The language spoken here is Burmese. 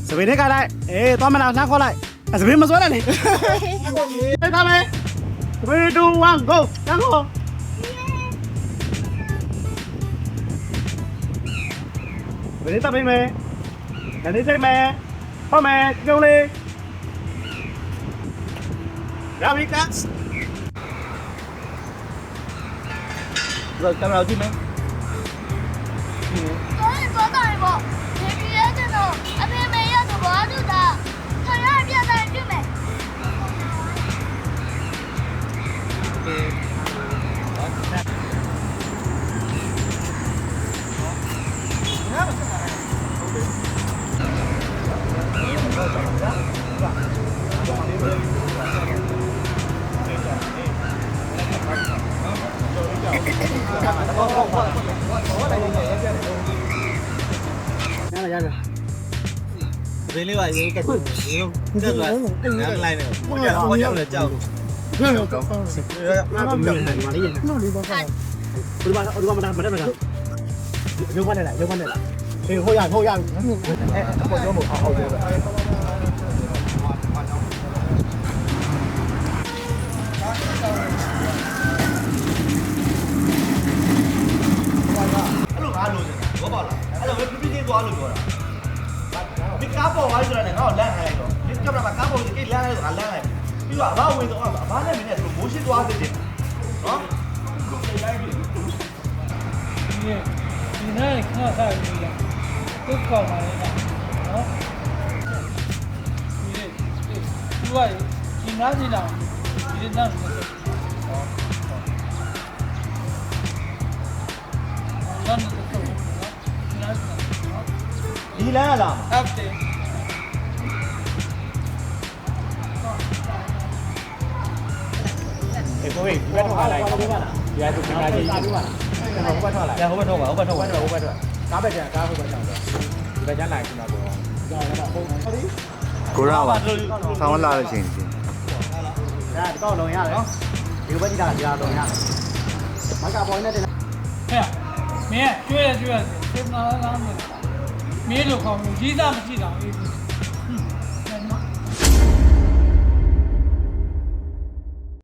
စပင်းနဲ့ကလိုက်အေးသွားမလားလှမ်းခေါ်လိုက်စပင်းမစွဲနဲ့လေအဲ့ဒါမယ်3 2 1 go လှမ်းခေါ်ဘယ်နဲ့တပ်ပေးမယ်ဒါနေစိတ်မယ်ဟောမယ်ကြုံလေးရာဘီကတ်ကင်မရာကြည့်မယ်多大一包？你别这种，阿妹妹要怎么住的？他让变大就没。ရတယ်ဘယ်လေးပါရေးကတ်တယ်ရေးတက်လာငါလိုက်နေဟိုကြောက်လဲကြောက်ဘယ်လိုကောင်းလဲမလေးရနော်ဒီဘောကဘယ်မှာမတတ်ရုပ်ကနေလာအေးဟိုရအဲအပေါ်ကျော်မို့ဟုတ်တယ်ဘောပါလားအဲ့တော့ပြပြချင်းသွားလို့ပြောတာဒီကားပေါ်သွားဆိုတော့လည်းငါ့ကိုလန့်ခိုင်းလိုက်တော့ဒီကင်မရာကားပေါ်ကြီးလန့်လိုက်ဆိုငါလန့်လိုက်ပြီးတော့အဘဝင်တော့အဘနဲ့မင်းနဲ့ဆိုမိုးရှိသွားသေးတယ်နော်ဒီနေ့ခါစားပြီးတော့သူ့ကောင်းပါလေနော်ဒီကဒီနားစီတောင်ဒီနားစီဒီလမ်းလားဟုတ်တယ်အေးကိုယ်ဘယ်တော့လာလိုက်ဒီကတူကင်မရာကြီးဟိုဘက်ထွက်လာဟိုဘက်ထွက်ပါကားဘက်ကျကားဟိုဘက်ထွက်ဒီဘက်ကျလာရင်ကျွန်တော်ပြောကိုရပါဆောင်းလာတဲ့ချိန်ကြီးဒါတော့လုံရတယ်ဒီဘက်ကြည့်တာဒီတော့လုံရတယ်မကပေါ်နေတဲ့ဟဲ့မင်းကျွေးရစိတ်နာလားမင်းလို့ခေါ်လို့ကြီးစားမရှိတာအေး